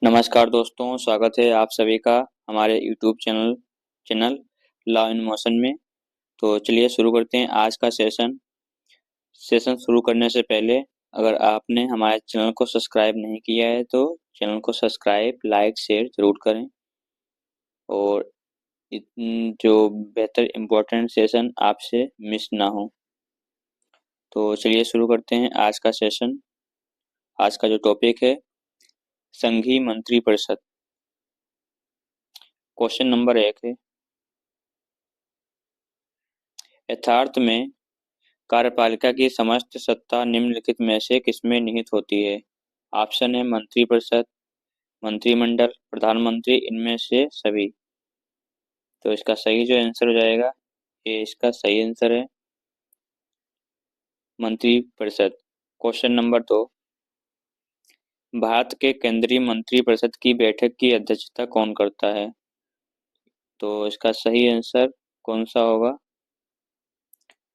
नमस्कार दोस्तों, स्वागत है आप सभी का हमारे YouTube channel law in motion में। तो चलिए शुरू करते हैं आज का सेशन शुरू करने से पहले अगर आपने हमारे चैनल को सब्सक्राइब नहीं किया है तो चैनल को सब्सक्राइब, लाइक, शेयर ज़रूर करें और जो बेहतर इम्पोर्टेंट सेशन आपसे मिस ना हो। तो चलिए शुरू करते हैं आज का सेशन। आज का जो टॉपिक है संघीय मंत्रिपरिषद। क्वेश्चन नंबर 1 है, यथार्थ में कार्यपालिका की समस्त सत्ता निम्नलिखित में से किसमें निहित होती है? ऑप्शन है मंत्रिपरिषद, मंत्रिमंडल, प्रधानमंत्री, इनमें से सभी। तो इसका सही जो आंसर हो जाएगा, ये इसका सही आंसर है मंत्रिपरिषद। क्वेश्चन नंबर 2, भारत के केंद्रीय मंत्रिपरिषद की बैठक की अध्यक्षता कौन करता है? तो इसका सही आंसर कौन सा होगा?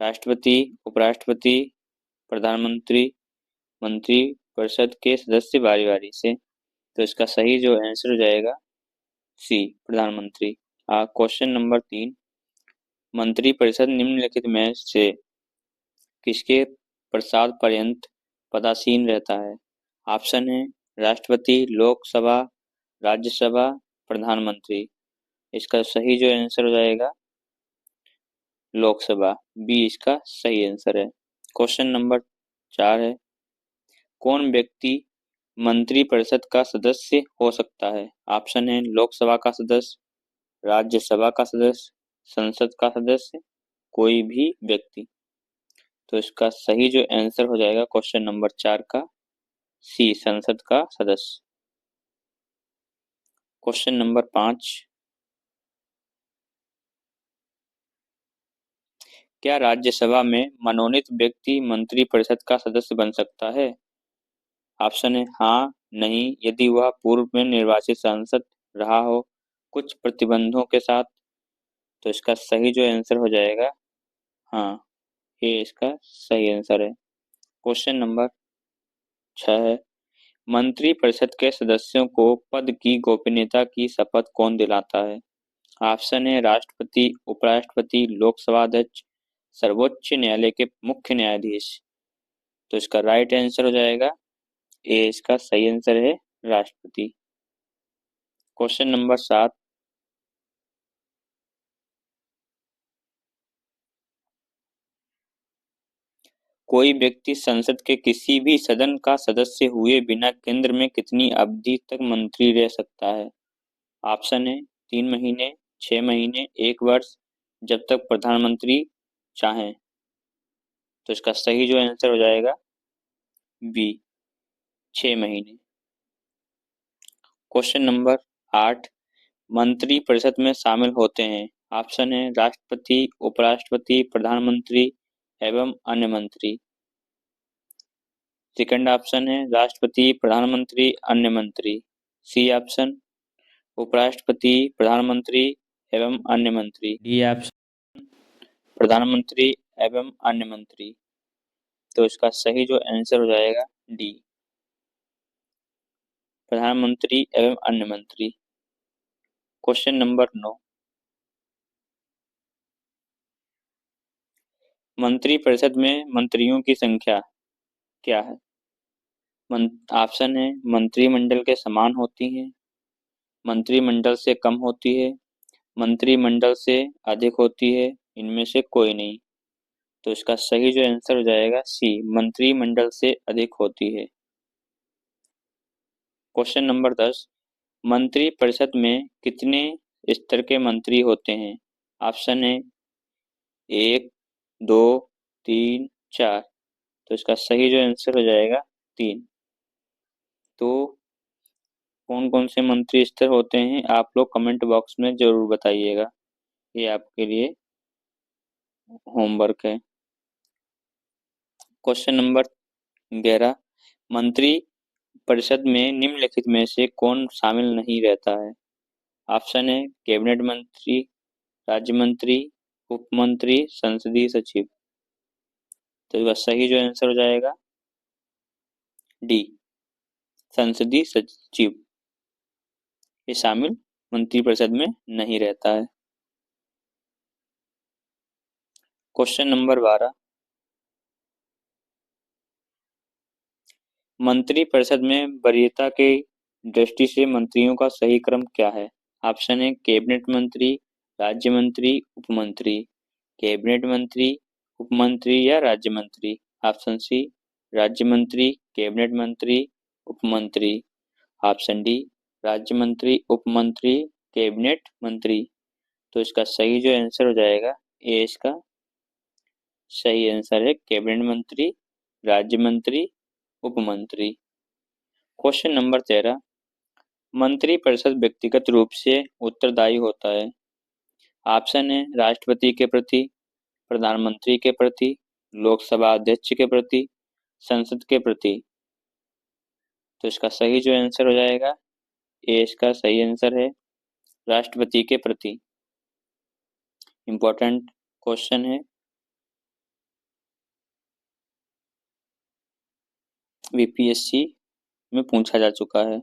राष्ट्रपति, उपराष्ट्रपति, प्रधानमंत्री, मंत्रिपरिषद के सदस्य बारी बारी से। तो इसका सही जो आंसर हो जाएगा सी, प्रधानमंत्री। क्वेश्चन नंबर 3, मंत्रिपरिषद निम्नलिखित में से किसके प्रसाद पर्यंत पदासीन रहता है? ऑप्शन है राष्ट्रपति, लोकसभा, राज्यसभा, प्रधानमंत्री। इसका सही जो आंसर हो जाएगा लोकसभा, बी इसका सही आंसर है। क्वेश्चन नंबर 4 है, कौन व्यक्ति मंत्रिपरिषद का सदस्य हो सकता है? ऑप्शन है लोकसभा का सदस्य, राज्यसभा का सदस्य, संसद का सदस्य, कोई भी व्यक्ति। तो इसका सही जो आंसर हो जाएगा क्वेश्चन नंबर 4 का सी, संसद का सदस्य। क्वेश्चन नंबर 5, क्या राज्यसभा में मनोनीत व्यक्ति मंत्रिपरिषद का सदस्य बन सकता है? ऑप्शन है हाँ, नहीं, यदि वह पूर्व में निर्वाचित सांसद रहा हो, कुछ प्रतिबंधों के साथ। तो इसका सही जो आंसर हो जाएगा हाँ, ये इसका सही आंसर है। क्वेश्चन नंबर 6 है, मंत्रिपरिषद के सदस्यों को पद की गोपनीयता की शपथ कौन दिलाता है? ऑप्शन है राष्ट्रपति, उपराष्ट्रपति, लोकसभा अध्यक्ष, सर्वोच्च न्यायालय के मुख्य न्यायाधीश। तो इसका राइट आंसर हो जाएगा ए, इसका सही आंसर है राष्ट्रपति। क्वेश्चन नंबर 7, कोई व्यक्ति संसद के किसी भी सदन का सदस्य हुए बिना केंद्र में कितनी अवधि तक मंत्री रह सकता है? ऑप्शन है 3 महीने, 6 महीने, 1 वर्ष, जब तक प्रधानमंत्री चाहें। तो इसका सही जो आंसर हो जाएगा बी, 6 महीने। क्वेश्चन नंबर 8, मंत्रिपरिषद में शामिल होते हैं। ऑप्शन है राष्ट्रपति, उपराष्ट्रपति, प्रधानमंत्री एवं अन्य मंत्री। सेकंड ऑप्शन है राष्ट्रपति, प्रधानमंत्री, अन्य मंत्री। सी ऑप्शन उपराष्ट्रपति, प्रधानमंत्री एवं अन्य मंत्री। डी ऑप्शन प्रधानमंत्री एवं अन्य मंत्री। तो इसका सही जो आंसर हो जाएगा डी, प्रधानमंत्री एवं अन्य मंत्री। क्वेश्चन नंबर 9, मंत्रिपरिषद में मंत्रियों की संख्या क्या है? ऑप्शन है मंत्रिमंडल के समान होती है, मंत्रिमंडल से कम होती है, मंत्रिमंडल से अधिक होती है, इनमें से कोई नहीं। तो इसका सही जो आंसर हो जाएगा सी, मंत्रिमंडल से अधिक होती है। क्वेश्चन नंबर 10, मंत्रिपरिषद में कितने स्तर के मंत्री होते हैं? ऑप्शन है 1, 2, 3, 4। तो इसका सही जो आंसर हो जाएगा 3। तो कौन कौन से मंत्री स्तर होते हैं आप लोग कमेंट बॉक्स में जरूर बताइएगा, ये आपके लिए होमवर्क है। क्वेश्चन नंबर 11, मंत्री परिषद में निम्नलिखित में से कौन शामिल नहीं रहता है? ऑप्शन है कैबिनेट मंत्री, राज्य मंत्री, उप मंत्री, संसदीय सचिव। तो इसका सही जो आंसर हो जाएगा डी, संसदीय सचिव। ये शामिल मंत्रिपरिषद में नहीं रहता है। क्वेश्चन नंबर 12, मंत्रिपरिषद में वरीयता की दृष्टि से मंत्रियों का सही क्रम क्या है? ऑप्शन है कैबिनेट मंत्री, राज्य मंत्री, उपमंत्री। कैबिनेट मंत्री, उपमंत्री या राज्य मंत्री। ऑप्शन सी राज्य मंत्री, कैबिनेट मंत्री, उपमंत्री। ऑप्शन डी राज्य मंत्री, उपमंत्री, कैबिनेट मंत्री। तो इसका सही जो आंसर हो जाएगा, ये इसका सही आंसर है कैबिनेट मंत्री, राज्य मंत्री, उपमंत्री। क्वेश्चन नंबर 13, मंत्रिपरिषद व्यक्तिगत रूप से उत्तरदायी होता है। ऑप्शन है राष्ट्रपति के प्रति, प्रधानमंत्री के प्रति, लोकसभा अध्यक्ष के प्रति, संसद के प्रति। तो इसका सही जो आंसर हो जाएगा, ये इसका सही आंसर है राष्ट्रपति के प्रति। इंपॉर्टेंट क्वेश्चन है, बीपीएससी में पूछा जा चुका है।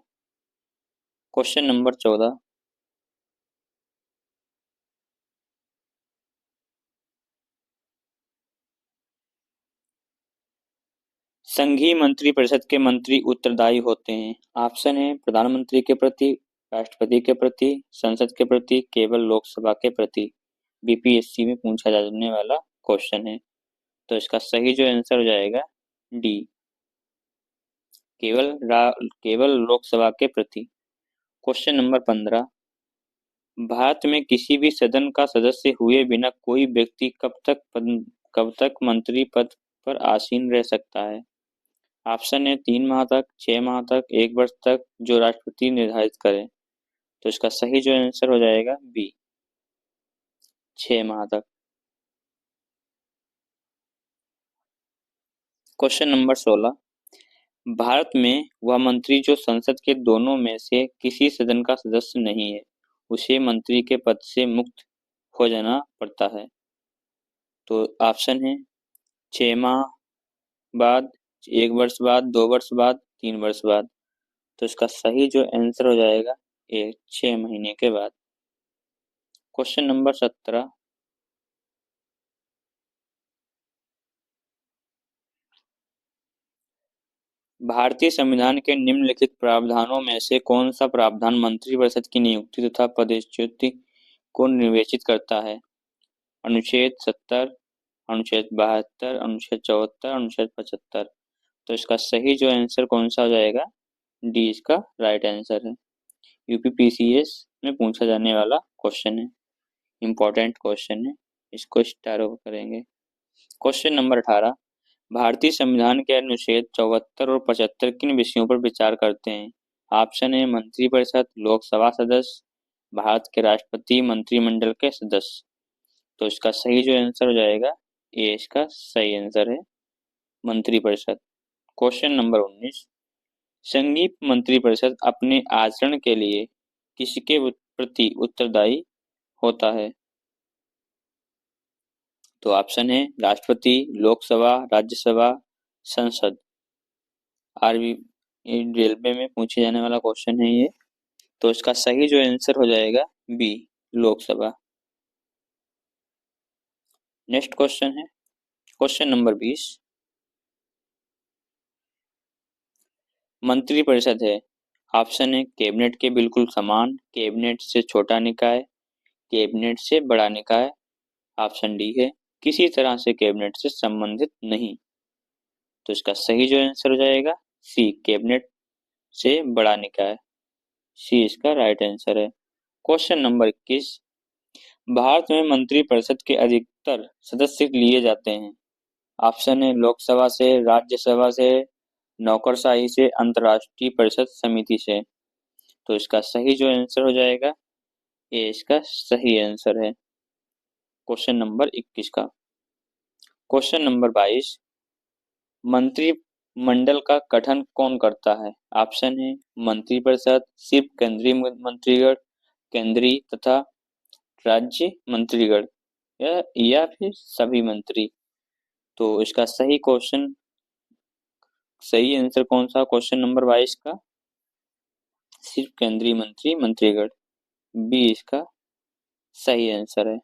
क्वेश्चन नंबर 14, संघीय मंत्रिपरिषद के मंत्री उत्तरदायी होते हैं। ऑप्शन है प्रधानमंत्री के प्रति, राष्ट्रपति के प्रति, संसद के प्रति, केवल लोकसभा के प्रति। बीपीएससी में पूछा जाने वाला क्वेश्चन है। तो इसका सही जो आंसर हो जाएगा डी, केवल लोकसभा के प्रति। क्वेश्चन नंबर 15, भारत में किसी भी सदन का सदस्य हुए बिना कोई व्यक्ति कब तक मंत्री पद पर आसीन रह सकता है? ऑप्शन है 3 माह तक, 6 माह तक, 1 वर्ष तक, जो राष्ट्रपति निर्धारित करे। तो इसका सही जो आंसर हो जाएगा बी, 6 माह तक। क्वेश्चन नंबर 16, भारत में वह मंत्री जो संसद के दोनों में से किसी सदन का सदस्य नहीं है, उसे मंत्री के पद से मुक्त हो जाना पड़ता है। तो ऑप्शन है 6 माह बाद, 1 वर्ष बाद, 2 वर्ष बाद, 3 वर्ष बाद। तो इसका सही जो आंसर हो जाएगा ये 6 महीने के बाद। क्वेश्चन नंबर 17, भारतीय संविधान के निम्नलिखित प्रावधानों में से कौन सा प्रावधान मंत्रिपरिषद की नियुक्ति तथा पदच्युति को निर्देशित करता है? अनुच्छेद 70, अनुच्छेद 72, अनुच्छेद 74, अनुच्छेद 75। तो इसका सही जो आंसर कौन सा हो जाएगा, डी इसका राइट आंसर है। यूपीपीसीएस में पूछा जाने वाला क्वेश्चन है, इंपॉर्टेंट क्वेश्चन है, इसको स्टार करेंगे। क्वेश्चन नंबर 18, भारतीय संविधान के अनुच्छेद 74 और 75 किन विषयों पर विचार करते हैं? ऑप्शन है मंत्रिपरिषद, लोकसभा सदस्य, भारत के राष्ट्रपति, मंत्रिमंडल के सदस्य। तो इसका सही जो आंसर हो जाएगा, ये इसका सही आंसर है मंत्रिपरिषद। क्वेश्चन नंबर 19, संघीय मंत्रिपरिषद अपने आचरण के लिए किसके प्रति उत्तरदायी होता है? तो ऑप्शन है राष्ट्रपति, लोकसभा, राज्यसभा, संसद। आरबी रेलवे में पूछे जाने वाला क्वेश्चन है ये। तो इसका सही जो आंसर हो जाएगा बी, लोकसभा। नेक्स्ट क्वेश्चन है क्वेश्चन नंबर 20, मंत्रिपरिषद है। ऑप्शन है कैबिनेट के बिल्कुल समान, कैबिनेट से छोटा निकाय, कैबिनेट से बड़ा निकाय। ऑप्शन डी है किसी तरह से कैबिनेट से संबंधित नहीं। तो इसका सही जो आंसर हो जाएगा सी, कैबिनेट से बड़ा निकाय। सी इसका राइट आंसर है। क्वेश्चन नंबर 21, भारत में मंत्रिपरिषद के अधिकतर सदस्य लिए जाते हैं। ऑप्शन है लोकसभा से, राज्यसभा से, नौकरशाही से, अंतर्राष्ट्रीय परिषद समिति से। तो इसका सही जो आंसर हो जाएगा, ये इसका सही आंसर है क्वेश्चन नंबर 21 का। क्वेश्चन नंबर 22, मंत्रिमंडल का गठन कौन करता है? ऑप्शन है मंत्रिपरिषद, सिर्फ केंद्रीय मंत्रीगण, केंद्रीय तथा राज्य मंत्रीगण, या फिर सभी मंत्री। तो इसका सही आंसर कौन सा क्वेश्चन नंबर 22 का? सिर्फ केंद्रीय मंत्री मंत्रीगण। बी इसका सही आंसर है।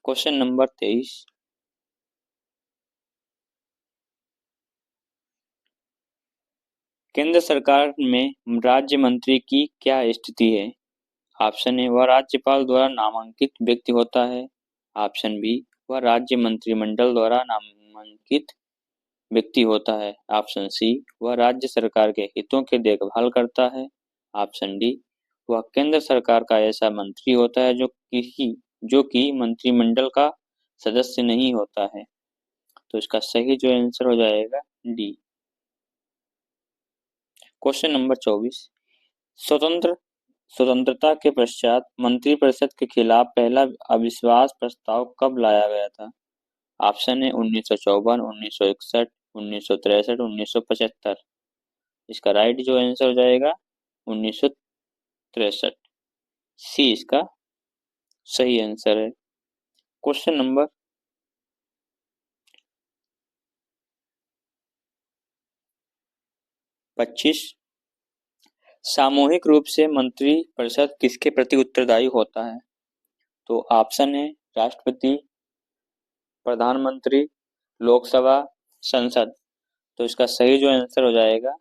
Question number 23। केंद्र सरकार में राज्य मंत्री की क्या स्थिति है? ऑप्शन ए वह राज्यपाल द्वारा नामांकित व्यक्ति होता है। ऑप्शन बी वह राज्य मंत्रिमंडल द्वारा नामांकित व्यक्ति होता है। ऑप्शन सी वह राज्य सरकार के हितों की देखभाल करता है। ऑप्शन डी वह केंद्र सरकार का ऐसा मंत्री होता है जो कि मंत्रिमंडल का सदस्य नहीं होता है। तो इसका सही जो आंसर हो जाएगा डी। Question number 24। स्वतंत्रता के पश्चात मंत्रिपरिषद के खिलाफ पहला अविश्वास प्रस्ताव कब लाया गया था? ऑप्शन है 1954, 1961, 1963, 1975। इसका राइट जो आंसर हो जाएगा 1963। सी इसका सही आंसर है। Question number 25। सामूहिक रूप से मंत्रिपरिषद किसके प्रति उत्तरदायी होता है? तो ऑप्शन है राष्ट्रपति, प्रधानमंत्री, लोकसभा, संसद। तो इसका सही जो आंसर हो जाएगा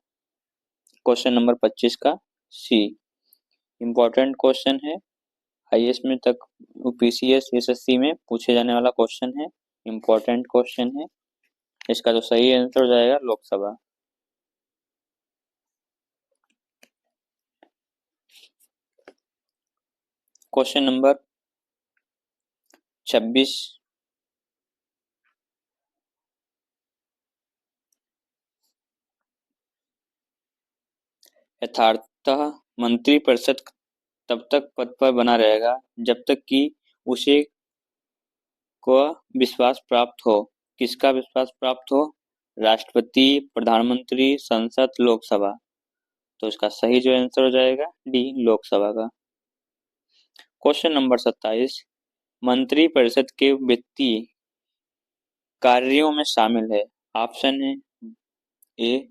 क्वेश्चन नंबर 25 का सी। इम्पोर्टेंट क्वेश्चन है, आईएएस में तक पीसीएस एसएससी में पूछे जाने वाला क्वेश्चन है, इम्पोर्टेंट क्वेश्चन है। इसका जो सही आंसर हो जाएगा लोकसभा। Question number 26। यथार्थतः मंत्रिपरिषद तब तक पद पर बना रहेगा जब तक कि उसे को विश्वास प्राप्त हो। किसका विश्वास प्राप्त हो? राष्ट्रपति, प्रधानमंत्री, संसद, लोकसभा। तो इसका सही जो आंसर हो जाएगा डी लोकसभा का। Question number 27। मंत्रिपरिषद के वित्तीय कार्यों में शामिल है। ऑप्शन है ए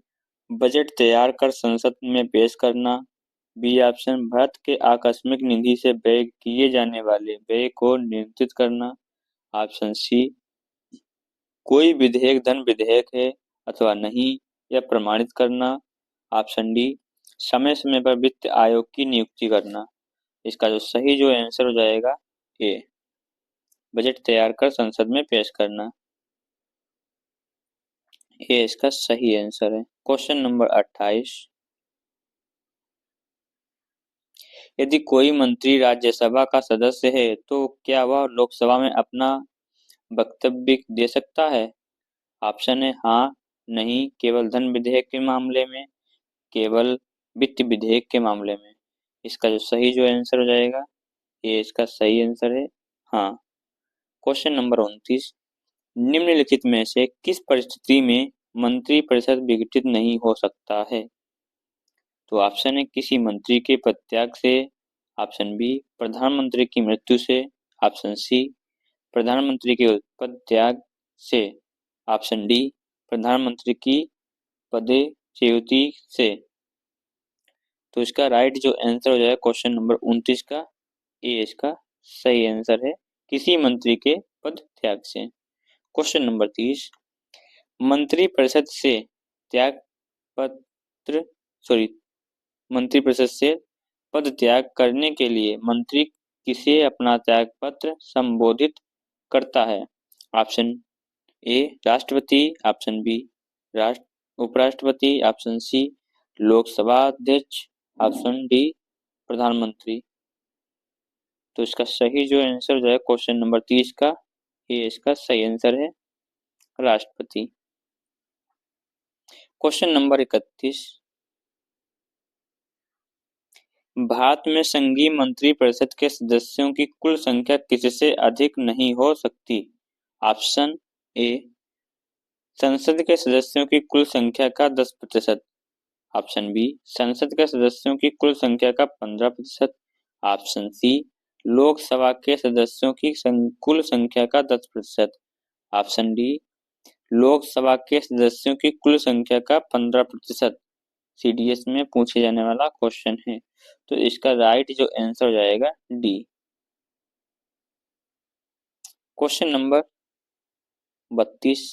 बजट तैयार कर संसद में पेश करना। बी ऑप्शन भारत के आकस्मिक निधि से व्यय किए जाने वाले व्यय को नियंत्रित करना। ऑप्शन सी कोई विधेयक धन विधेयक है अथवा नहीं यह प्रमाणित करना। ऑप्शन डी समय समय पर वित्त आयोग की नियुक्ति करना। इसका जो सही जो आंसर हो जाएगा ए बजट तैयार कर संसद में पेश करना। ये इसका सही आंसर है। Question number 28। यदि कोई मंत्री राज्यसभा का सदस्य है तो क्या वह लोकसभा में अपना वक्तव्य दे सकता है? ऑप्शन है हाँ, नहीं, केवल धन विधेयक के मामले में, केवल वित्त विधेयक के मामले में। इसका जो सही जो आंसर हो जाएगा ये इसका सही आंसर है हाँ। Question number 29। निम्नलिखित में से किस परिस्थिति में मंत्रिपरिषद विघटित नहीं हो सकता है? तो ऑप्शन है किसी मंत्री के पदत्याग से। ऑप्शन बी प्रधानमंत्री की मृत्यु से। ऑप्शन सी प्रधानमंत्री के पदत्याग से। ऑप्शन डी प्रधानमंत्री की पदच्युति से। तो इसका राइट जो आंसर हो जाएगा क्वेश्चन नंबर 29 का ए इसका सही आंसर है, किसी मंत्री के पद त्याग से। Question number 30। मंत्रिपरिषद से पद त्याग करने के लिए मंत्री किसे अपना त्याग पत्र संबोधित करता है? ऑप्शन ए राष्ट्रपति, ऑप्शन बी उपराष्ट्रपति, ऑप्शन सी लोकसभा अध्यक्ष, ऑप्शन डी प्रधानमंत्री। तो इसका सही जो आंसर हो जाएगा क्वेश्चन नंबर 30 का ये इसका सही आंसर है राष्ट्रपति। Question number 31। भारत में संघीय मंत्रिपरिषद के सदस्यों की कुल संख्या किससे अधिक नहीं हो सकती? ऑप्शन ए संसद के सदस्यों की कुल संख्या का 10%। ऑप्शन बी संसद के सदस्यों की कुल संख्या का 15%। ऑप्शन सी लोकसभा के सदस्यों की कुल संख्या का 10%। ऑप्शन डी लोकसभा के सदस्यों की कुल संख्या का 15%। सीडीएस में पूछे जाने वाला क्वेश्चन है। तो इसका राइट जो आंसर हो जाएगा डी। Question number 32।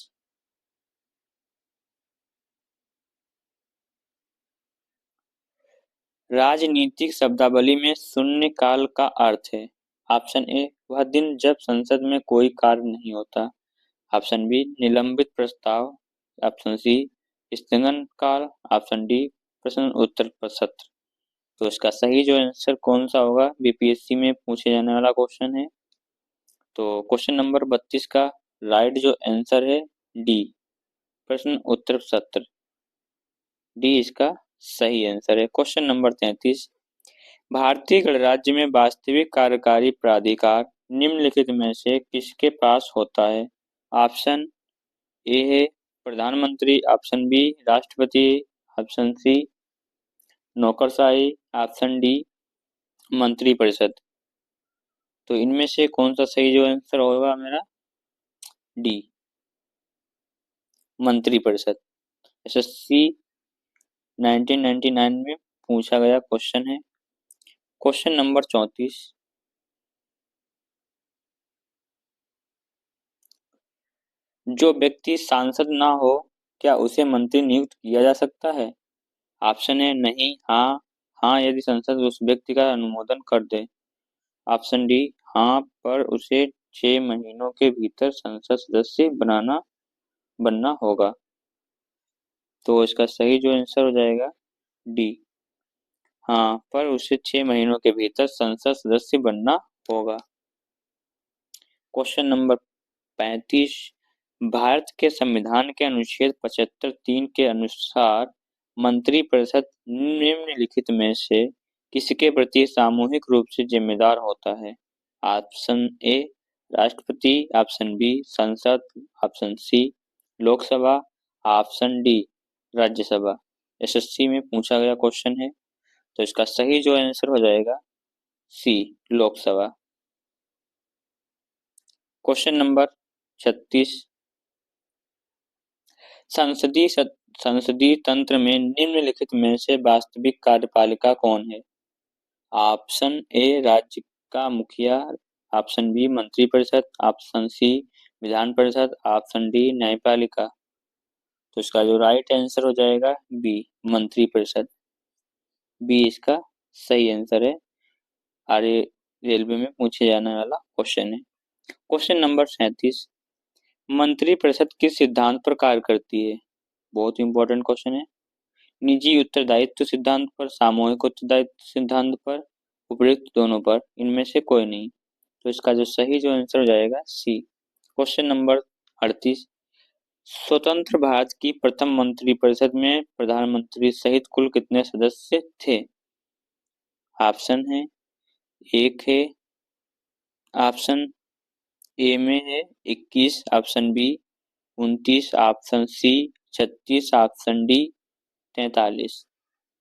राजनीतिक शब्दावली में शून्य काल का अर्थ है। ऑप्शन ए वह दिन जब संसद में कोई कार्य नहीं होता। ऑप्शन बी निलंबित प्रस्ताव। ऑप्शन सी स्थगन काल। ऑप्शन डी प्रश्न उत्तर सत्र। तो इसका सही जो आंसर कौन सा होगा, बीपीएससी में पूछे जाने वाला क्वेश्चन है। तो क्वेश्चन नंबर 32 का राइट जो आंसर है डी, प्रश्न उत्तर सत्र। डी इसका सही आंसर है। Question number 33। भारतीय गणराज्य में वास्तविक कार्यकारी प्राधिकार निम्नलिखित में से किसके पास होता है। ऑप्शन ए है प्रधानमंत्री। ऑप्शन बी राष्ट्रपति। ऑप्शन सी नौकरशाही। ऑप्शन डी मंत्रिपरिषद। तो इनमें से कौन सा सही जो आंसर होगा मेरा, डी मंत्रिपरिषद। एसएससी 1999 में पूछा गया क्वेश्चन है। Question number 34। जो व्यक्ति सांसद ना हो क्या उसे मंत्री नियुक्त किया जा सकता है। ऑप्शन है नहीं, हाँ, हाँ यदि संसद उस व्यक्ति का अनुमोदन कर दे। ऑप्शन डी हाँ पर उसे 6 महीनों के भीतर संसद सदस्य बनना होगा। तो इसका सही जो आंसर हो जाएगा डी, हाँ पर उसे 6 महीनों के भीतर संसद सदस्य बनना होगा। Question number 35। भारत के संविधान के अनुच्छेद 75(3) के अनुसार मंत्रिपरिषद निम्नलिखित में से किसके प्रति सामूहिक रूप से जिम्मेदार होता है। ऑप्शन ए राष्ट्रपति। ऑप्शन बी संसद। Option C Lok Sabha. Option D Rajya Sabha. SSC में पूछा गया क्वेश्चन है। तो इसका सही जो आंसर हो जाएगा सी लोकसभा। Question number 36। संसदीय तंत्र में निम्नलिखित में से वास्तविक कार्यपालिका कौन है। ऑप्शन ए राज्य का मुखिया। ऑप्शन बी मंत्रिपरिषद। Option C Vidhan Parishad. Option D न्यायपालिका। तो इसका जो राइट आंसर हो जाएगा बी मंत्रिपरिषद। बी इसका सही आंसर है। आर्य रेलवे में पूछे जाने वाला क्वेश्चन है। Question number 37। मंत्रिपरिषद किस सिद्धांत पर कार्य करती है। बहुत इंपॉर्टेंट क्वेश्चन है। निजी उत्तरदायित्व सिद्धांत पर, सामूहिक उत्तरदायित्व सिद्धांत पर, उपयुक्त दोनों पर, इनमें से कोई नहीं। तो इसका जो सही जो आंसर हो जाएगा सी। Question number 38। स्वतंत्र भारत की प्रथम मंत्रिपरिषद में प्रधानमंत्री सहित कुल कितने सदस्य थे। ऑप्शन है एक है। ऑप्शन ए में है 21। Option B 29। Option C 36। Option D 43।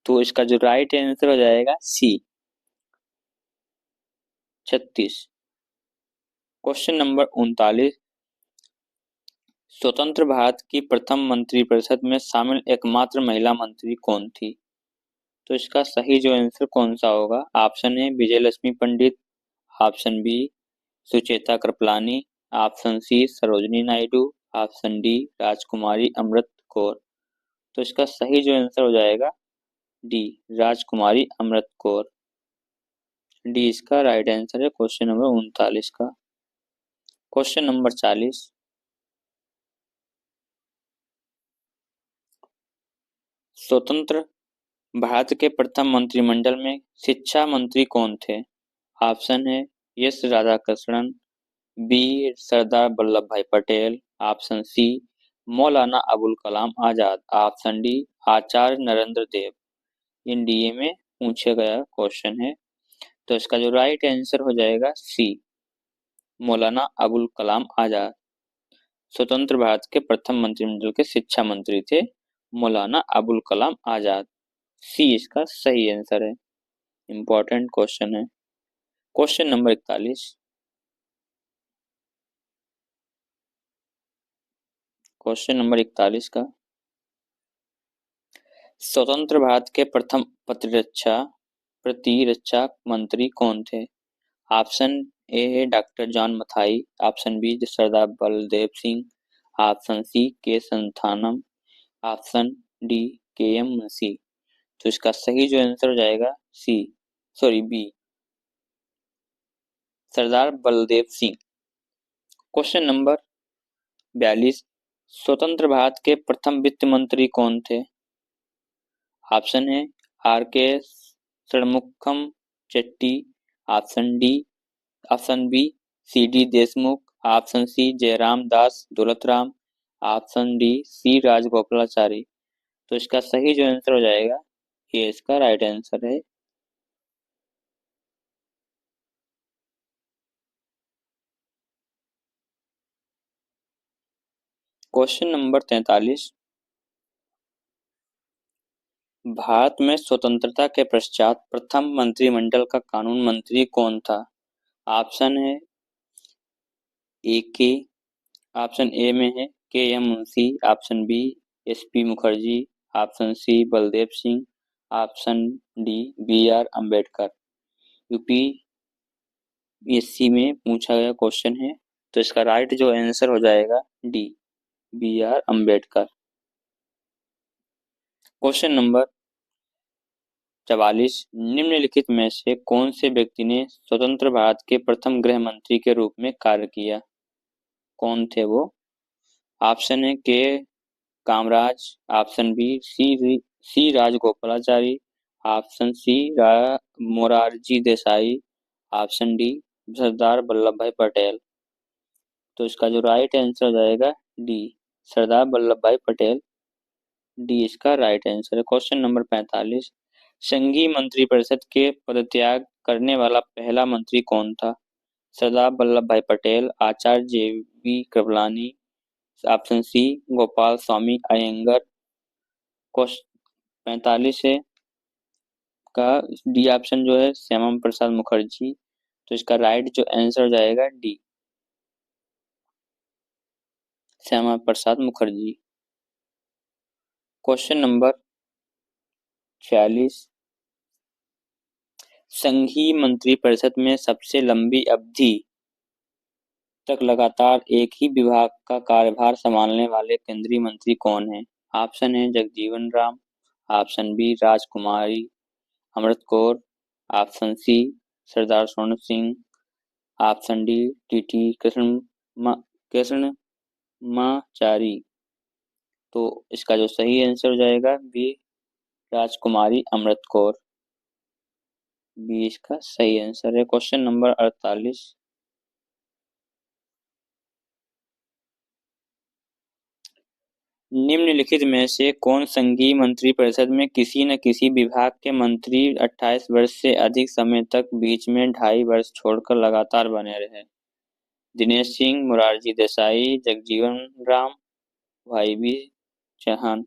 तो इसका जो राइट आंसर हो जाएगा सी 36। Question number 39। स्वतंत्र भारत की प्रथम मंत्रिपरिषद में शामिल एकमात्र महिला मंत्री कौन थी। तो इसका सही जो आंसर कौन सा होगा। ऑप्शन है Vijayalakshmi Pandit. Option B Sucheta Kripalani. Option C Sarojini Naidu. Option D Rajkumari Amrit Kaur. तो इसका सही जो आंसर हो जाएगा डी राजकुमारी अमृत कौर। डी इसका राइट आंसर है क्वेश्चन नंबर 39 का। Question number 40। स्वतंत्र भारत के प्रथम मंत्रिमंडल में शिक्षा मंत्री कौन थे। ऑप्शन है एस राधाकृष्णन। बी सरदार Vallabh bhai Patel. Option C Maulana Abul Kalam Azad. Option D आचार्य नरेंद्र देव। एनडीए में पूछा गया क्वेश्चन है। तो इसका जो राइट आंसर हो जाएगा सी मौलाना अबुल कलाम आजाद। स्वतंत्र भारत के प्रथम मंत्रिमंडल के शिक्षा मंत्री थे मौलाना अबुल कलाम आजाद। सी इसका सही आंसर है। इंपॉर्टेंट क्वेश्चन है। Question number 41। क्वेश्चन नंबर 41 का स्वतंत्र भारत के प्रथम प्रतिरक्षा मंत्री कौन थे? ऑप्शन ए है doctor John Mathai, option B Sardar Baldev Singh, option C K Santhanam, option D K M Munshi. तो इसका सही जो आंसर हो जाएगा B, Sardar Baldev Singh. Question number 42, स्वतंत्र भारत के प्रथम वित्त मंत्री कौन थे? ऑप्शन है R K Shanmukham Chetty, option B C D Deshmukh, option C Jairam Das Daulatram, option D C Rajagopalachari. तो इसका सही जो आंसर हो जाएगा ये इसका राइट आंसर है। क्वेश्चन नंबर 43, भारत में स्वतंत्रता के पश्चात प्रथम मंत्रिमंडल का कानून मंत्री कौन था? ऑप्शन है ऑप्शन ए में है K M Munshi, option B S P Mukherjee, option C Baldev Singh, option D B R Ambedkar. UPSC में पूछा गया क्वेश्चन है, तो इसका राइट जो आंसर हो जाएगा D B R Ambedkar. Question number 44, निम्नलिखित में से कौन से व्यक्ति ने स्वतंत्र भारत के प्रथम गृह मंत्री के रूप में कार्य किया? कौन थे वो? ऑप्शन है K Kamaraj, option B C Rajagopalachari, option C Morarji Desai, option D Sardar Vallabh bhai Patel. तो इसका जो राइट आंसर हो जाएगा डी सरदार वल्लभ भाई पटेल। डी इसका राइट आंसर है। क्वेश्चन नंबर 45, संघीय मंत्रिपरिषद के पदत्याग करने वाला पहला मंत्री कौन था? सरदार वल्लभ भाई पटेल, आचार्य जेवी कृपलानी, ऑप्शन सी गोपाल स्वामी अयंगर। क्वेश्चन 45 है का डी ऑप्शन जो है श्यामा प्रसाद मुखर्जी। तो इसका राइट जो आंसर हो जाएगा D Shyama Prasad Mukherjee. Question number 46, संघीय मंत्रिपरिषद में सबसे लंबी अवधि तक लगातार एक ही विभाग का कार्यभार संभालने वाले केंद्रीय मंत्री कौन है? ऑप्शन है जगजीवन राम, ऑप्शन बी राजकुमारी अमृत कौर, ऑप्शन सी सरदार स्वर्ण Singh, option D T Krishnamachari. तो इसका जो सही आंसर हो जाएगा बी राजकुमारी अमृत कौर। बी इसका सही आंसर है। क्वेश्चन नंबर 48, निम्नलिखित में से कौन संघीय मंत्रिपरिषद में किसी न किसी विभाग के मंत्री 28 वर्ष से अधिक समय तक बीच में 2.5 वर्ष छोड़कर लगातार बने रहे? Dinesh Singh, Morarji Desai, Jagjivan Ram, Y B Chavan.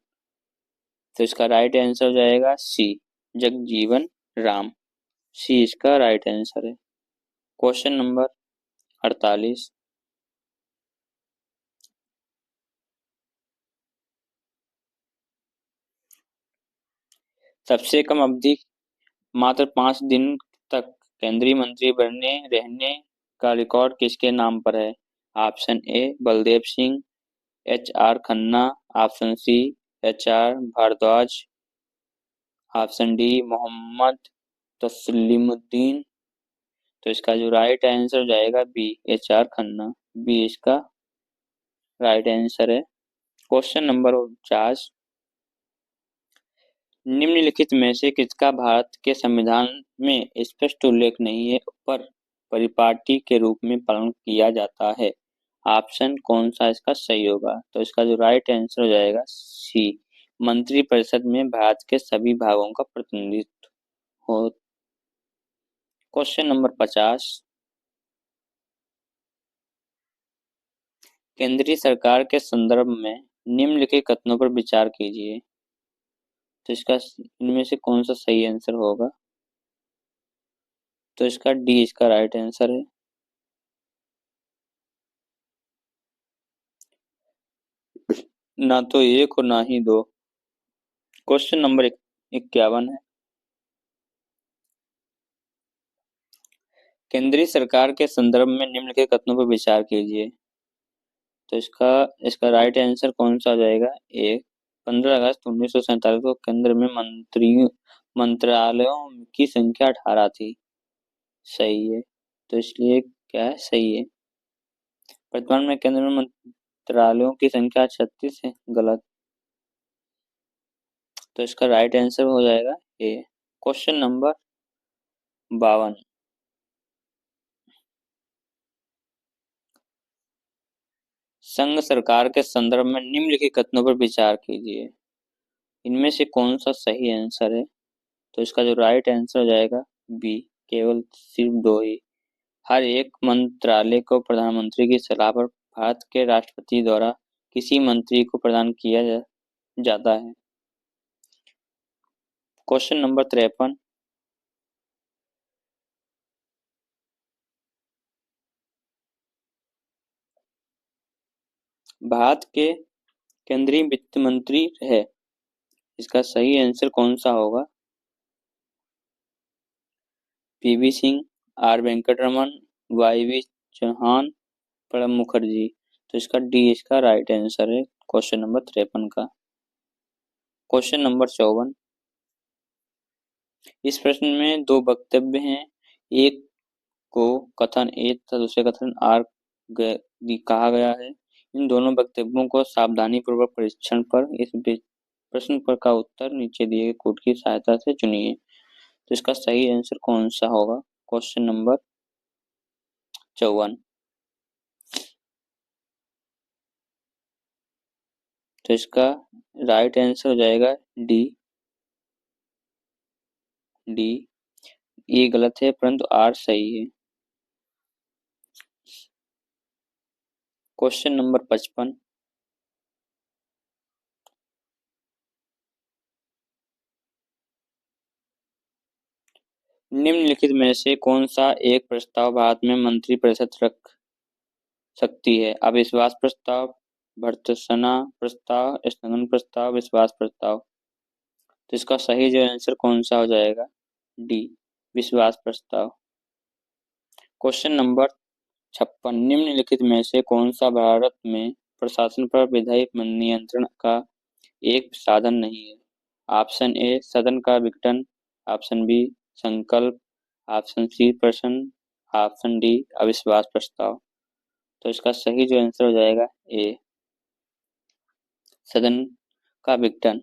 तो इसका राइट आंसर हो जाएगा सी जगजीवन राम। सी इसका राइट आंसर है। क्वेश्चन नंबर 48, सबसे कम अवधि मात्र 5 दिन तक केंद्रीय मंत्री बने रहने का रिकॉर्ड किसके नाम पर है? Option A Baldev Singh, H R Khanna, option C H R Bhardwaj, option D Mohammad Tasleemuddin. तो इसका जो राइट आंसर हो जाएगा B H R Khanna. B इसका राइट आंसर है। क्वेश्चन नंबर 49, निम्नलिखित में से किसका भारत के संविधान में स्पष्ट उल्लेख नहीं है पर परिपाटी के रूप में पालन किया जाता है? ऑप्शन कौन सा इसका सही होगा? तो इसका जो राइट आंसर हो जाएगा सी मंत्रिपरिषद में भारत के सभी भागों का प्रतिनिधित्व हो। क्वेश्चन नंबर 50, केंद्रीय सरकार के संदर्भ में निम्नलिखित कथनों पर विचार कीजिए। तो इसका इनमें से कौन सा सही आंसर होगा? तो इसका डी इसका राइट आंसर है। ना तो एक और ना ही दो। क्वेश्चन नंबर 51 है, केंद्रीय सरकार के संदर्भ में निम्नलिखित कथनों पर विचार कीजिए। तो इसका राइट आंसर कौन सा हो जाएगा? ए, 15 अगस्त 1947 को केंद्र में मंत्रालयों की संख्या 18 थी। सही है, तो इसलिए क्या है? सही है। वर्तमान में केंद्र में मंत्रालयों की संख्या 36 है। गलत। तो इसका राइट आंसर हो जाएगा ए। क्वेश्चन नंबर 52, संघ सरकार के संदर्भ में निम्नलिखित कथनों पर विचार कीजिए। इनमें से कौन सा सही आंसर है? तो इसका जो राइट आंसर हो जाएगा बी, केवल सिर्फ 2 ही। हर एक मंत्रालय को प्रधानमंत्री की सलाह पर भारत के राष्ट्रपति द्वारा किसी मंत्री को प्रदान किया जाता है। क्वेश्चन नंबर 53, भारत के केंद्रीय वित्त मंत्री है, इसका सही आंसर कौन सा होगा? PV Singh, R Venkataraman, YV Chavan, Pranab Mukherjee. तो इसका डी इसका राइट आंसर है क्वेश्चन नंबर 53 का। क्वेश्चन नंबर 54, इस प्रश्न में 2 वक्तव्य हैं, एक को कथन ए तथा दूसरे कथन आर कहा गया है। इन दोनों वक्तव्यों को सावधानी पूर्वक परीक्षण पर इस प्रश्न पर का उत्तर नीचे दिए गए कोड की सहायता से चुनिए। तो इसका सही आंसर कौन सा होगा? Question number 54। तो इसका राइट आंसर हो जाएगा डी। ये गलत है, परंतु आर सही है। क्वेश्चन नंबर 55, निम्नलिखित में से कौन सा एक प्रस्ताव भारत में मंत्रिपरिषद रख सकती है? अविश्वास प्रस्ताव, भर्त्सना प्रस्ताव, स्थगन प्रस्ताव, विश्वास प्रस्ताव। तो इसका सही जो आंसर कौन सा हो जाएगा? डी, विश्वास प्रस्ताव। क्वेश्चन नंबर 56, निम्नलिखित में से कौन सा भारत में प्रशासन पर विधायी नियंत्रण का एक साधन नहीं है? ऑप्शन ए, सदन का विघटन, ऑप्शन बी, संकल्प, ऑप्शन सी, प्रश्न, ऑप्शन डी, अविश्वास प्रस्ताव। तो इसका सही जो आंसर हो जाएगा ए, सदन का विघटन।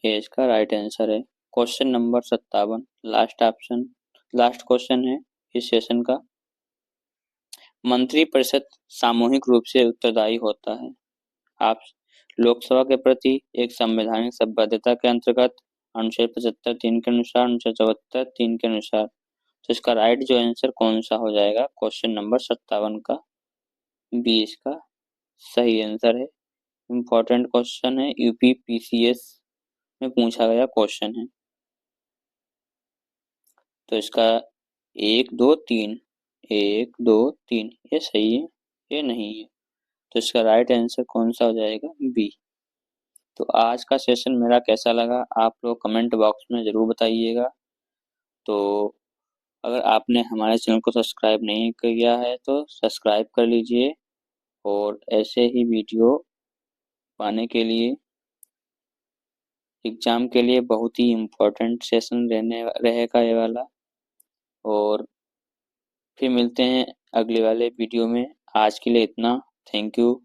ये इसका राइट आंसर है। क्वेश्चन नंबर 57, लास्ट क्वेश्चन है इस सेशन का। मंत्रिपरिषद सामूहिक रूप से उत्तरदायी होता है। आप लोकसभा के प्रति एक संवैधानिक बाध्यता के अंतर्गत अनुच्छेद 75(3) के अनुसार, अनुच्छेद 74(3) के अनुसार। तो इसका राइट जो आंसर कौन सा हो जाएगा? क्वेश्चन नंबर 57 का बी इसका सही आंसर है। इम्पोर्टेंट क्वेश्चन है, यूपी पीसीएस में पूछा गया क्वेश्चन है। तो इसका 1 2 3 1 2 3 ये सही है, ये नहीं है। तो इसका राइट आंसर कौन सा हो जाएगा? बी। तो आज का सेशन मेरा कैसा लगा आप लोग कमेंट बॉक्स में ज़रूर बताइएगा। तो अगर आपने हमारे चैनल को सब्सक्राइब नहीं किया है तो सब्सक्राइब कर लीजिए, और ऐसे ही वीडियो पाने के लिए एग्ज़ाम के लिए बहुत ही इम्पोर्टेंट सेशन रहेगा ये वाला। और फिर मिलते हैं अगले वाले वीडियो में। आज के लिए इतना। Thank you.